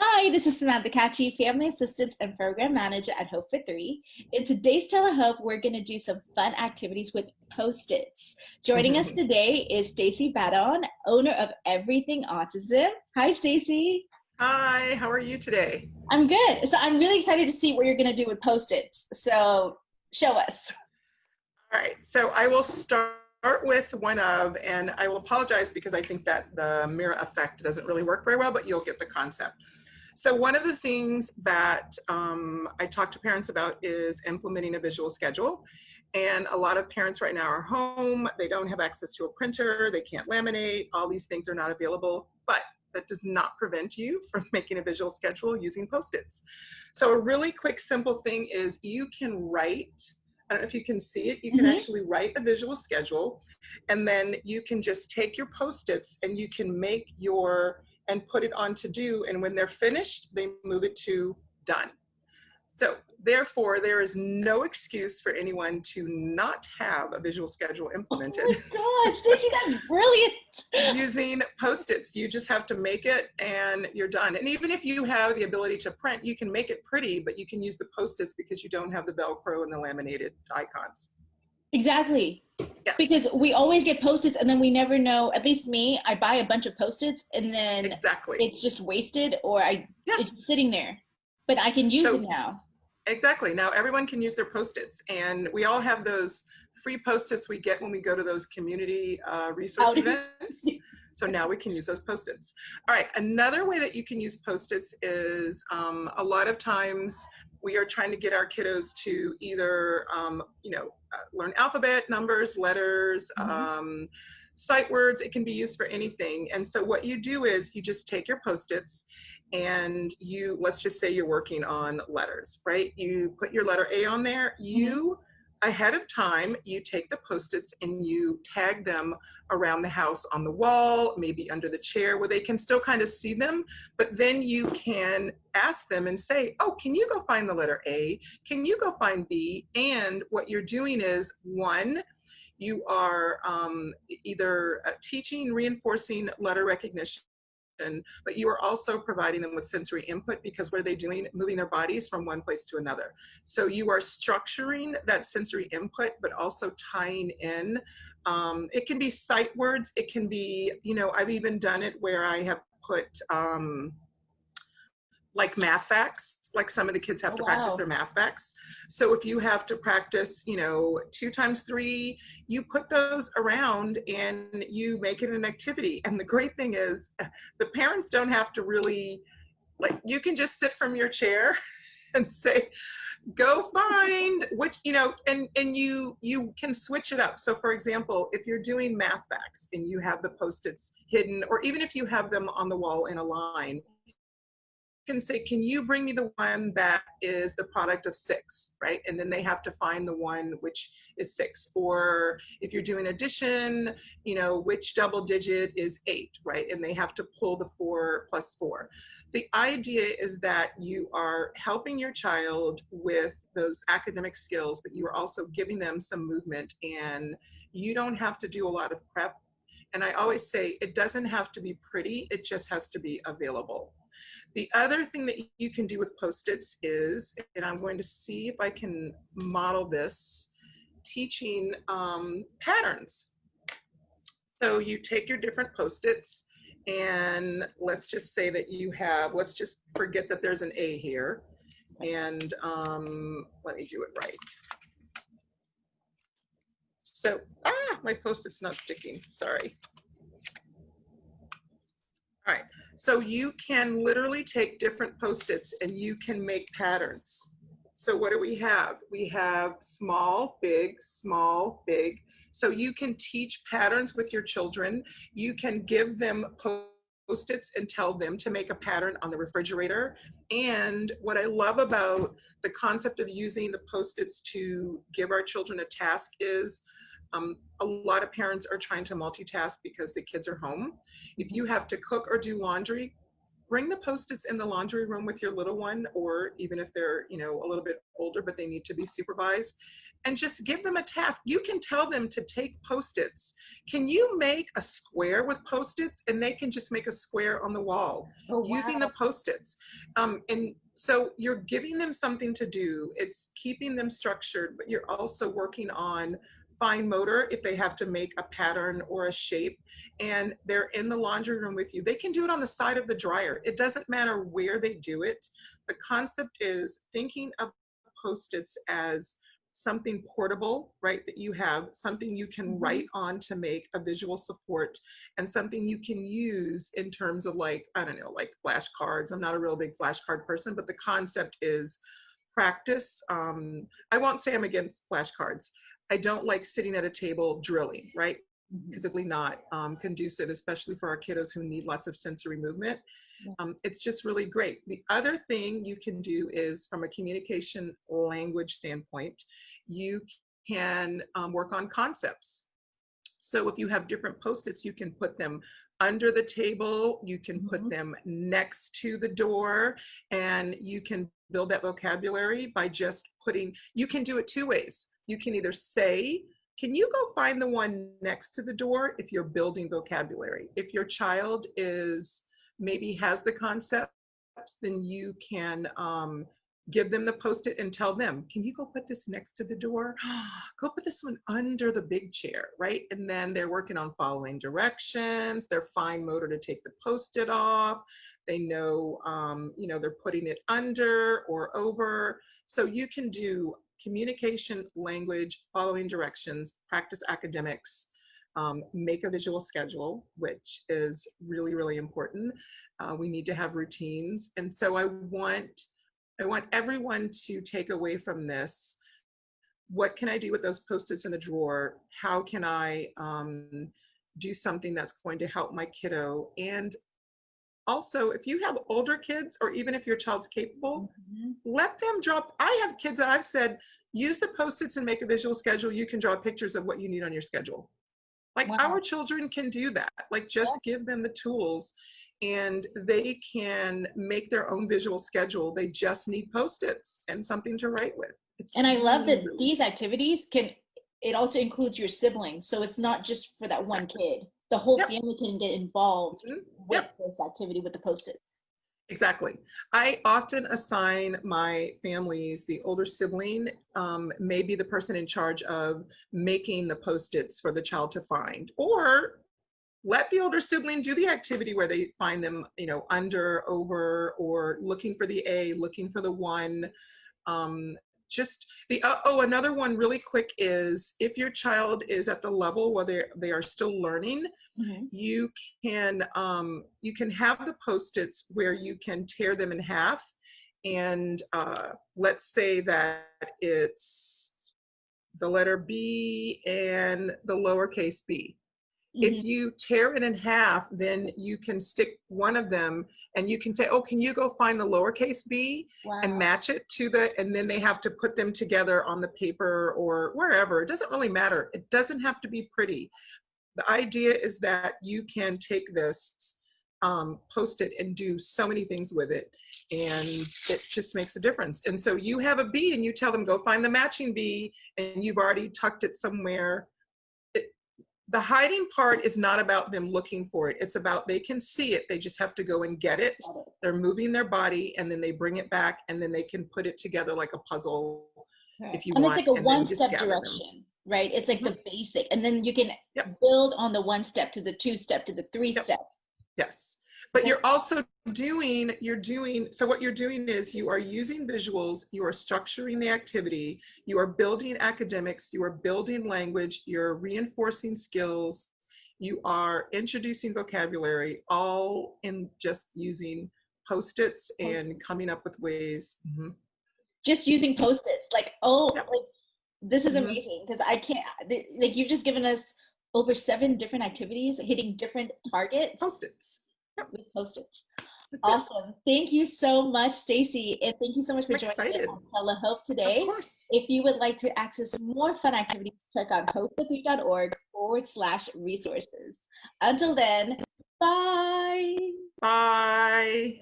Hi, this is Samantha Catchy, Family Assistance and Program Manager at Hope for 3. In today's TeleH.O.P.E, we're going to do some fun activities with Post-its. Joining us today is Stacy Badon, owner of Everything Autism. Hi, Stacy. Hi, how are you today? I'm good. So I'm really excited to see what you're going to do with Post-its. So show us. All right, so I will start with one of, and I will apologize because I think that the mirror effect doesn't really work very well, but you'll get the concept. So one of the things that I talk to parents about is implementing a visual schedule. And a lot of parents right now are home, they don't have access to a printer, they can't laminate, all these things are not available, but that does not prevent you from making a visual schedule using Post-its. So a really quick, simple thing is you can write, I don't know if you can see it, you can actually write a visual schedule, and then you can just take your Post-its and you can make your and put it on to do, and when they're finished, they move it to done. So therefore, there is no excuse for anyone to not have a visual schedule implemented. Oh my God, Stacy, that's brilliant. Using Post-its. You just have to make it and you're done. And even if you have the ability to print, you can make it pretty, but you can use the Post-its because you don't have the Velcro and the laminated icons. Exactly. Yes. Because we always get Post-its and then we never know, at least me, I buy a bunch of Post-its and then exactly. it's just wasted or Yes. it's sitting there. But I can use it now. Exactly. Now everyone can use their Post-its, and we all have those free Post-its we get when we go to those community resource events. So now we can use those Post-its. All right, another way that you can use Post-its is a lot of times we are trying to get our kiddos to either, learn alphabet, numbers, letters, sight words. It can be used for anything. And so what you do is you just take your Post-its and you, let's just say you're working on letters, right? You put your letter A on there. You, ahead of time, you take the Post-its and you tag them around the house on the wall, maybe under the chair where they can still kind of see them, but then you can ask them and say, oh, can you go find the letter A? Can you go find B? And what you're doing is, one, you are either teaching, reinforcing letter recognition, but you are also providing them with sensory input, because what are they doing? Moving their bodies from one place to another. So you are structuring that sensory input, but also tying in, it can be sight words, it can be, I've even done it where I have put like math facts, like some of the kids have to practice their math facts. So if you have to practice, 2 times 3, you put those around and you make it an activity. And the great thing is the parents don't have to really, like, you can just sit from your chair and say, go find which, and you can switch it up. So for example, if you're doing math facts and you have the Post-its hidden, or even if you have them on the wall in a line, can say, can you bring me the one that is the product of 6, right? And then they have to find the one which is 6. Or if you're doing addition, which double digit is 8, right? And they have to pull the 4 plus 4. The idea is that you are helping your child with those academic skills, but you are also giving them some movement, and you don't have to do a lot of prep. And I always say, it doesn't have to be pretty, it just has to be available. The other thing that you can do with Post-its is, and I'm going to see if I can model this, teaching patterns. So you take your different Post-its, and let's just say that you have, let's just forget that there's an A here, and let me do it right. So, my Post-it's not sticking, sorry. All right, so you can literally take different Post-its and you can make patterns. So what do we have? We have small, big, small, big. So you can teach patterns with your children. You can give them Post-its and tell them to make a pattern on the refrigerator. And what I love about the concept of using the Post-its to give our children a task is, a lot of parents are trying to multitask because the kids are home. If you have to cook or do laundry, bring the Post-its in the laundry room with your little one, or even if they're, a little bit older, but they need to be supervised. and just give them a task. You can tell them to take Post-its. Can you make a square with Post-its? And they can just make a square on the wall using the Post-its. And so you're giving them something to do. It's keeping them structured, but you're also working on fine motor if they have to make a pattern or a shape, and they're in the laundry room with you. They can do it on the side of the dryer. It doesn't matter where they do it. The concept is thinking of Post-its as something portable, right, that you have, something you can write on to make a visual support, and something you can use in terms of, like, I don't know, like flashcards. I'm not a real big flashcard person, but the concept is practice. I won't say I'm against flashcards. I don't like sitting at a table drilling, right? Because it's not conducive, especially for our kiddos who need lots of sensory movement. It's just really great. The other thing you can do is, from a communication language standpoint, you can work on concepts. So if you have different Post-its, you can put them under the table, you can put them next to the door, and you can build that vocabulary by just putting, you can do it two ways. You can either say, can you go find the one next to the door, if you're building vocabulary. If your child is, maybe has the concepts, then you can give them the Post-it and tell them, can you go put this next to the door? Go put this one under the big chair, right? And then they're working on following directions. They're fine motor to take the Post-it off. They know, you know, they're putting it under or over. So you can do communication, language, following directions, practice academics, make a visual schedule, which is really, really important. We need to have routines. And so I want everyone to take away from this, what can I do with those Post-its in the drawer? How can I do something that's going to help my kiddo? And also, if you have older kids, or even if your child's capable, let them draw. I have kids that I've said, use the Post-its and make a visual schedule. You can draw pictures of what you need on your schedule. Like, our children can do that. Like, just give them the tools and they can make their own visual schedule. They just need Post-its and something to write with. And I love that these activities it also includes your siblings. So it's not just for that one kid. The whole family can get involved with this activity with the Post-its. Exactly. I often assign my families, the older sibling may be the person in charge of making the Post-its for the child to find, or let the older sibling do the activity where they find them, you know, under, over, or looking for the A, looking for the one. Just the, another one really quick is, if your child is at the level where they are still learning, you can have the Post-its where you can tear them in half. And let's say that it's the letter B and the lowercase b. If you tear it in half, then you can stick one of them and you can say, oh, can you go find the lowercase b and match it to the, and then they have to put them together on the paper or wherever. It doesn't really matter. It doesn't have to be pretty. The idea is that you can take this Post-it and do so many things with it, and it just makes a difference. And so you have a B and you tell them, go find the matching B, and you've already tucked it somewhere. The hiding part is not about them looking for it. It's about, they can see it. They just have to go and get it. They're moving their body, and then they bring it back, and then they can put it together like a puzzle if you want. And it's like a one-step direction, right? It's like the basic. And then you can build on the one step to the two step to the three step. Yes. But you're also doing, so what you're doing is you are using visuals, you are structuring the activity, you are building academics, you are building language, you're reinforcing skills, you are introducing vocabulary, all in just using Post-its and coming up with ways. Just using Post-its, like, like, this is amazing, because I can't, like, you've just given us over 7 different activities hitting different targets. Post-its. With Post-its. Awesome. Thank you so much, Stacy. And thank you so much for joining me on TeleH.O.P.E today. Of course. If you would like to access more fun activities, check out hope3.org/resources. Until then, bye. Bye.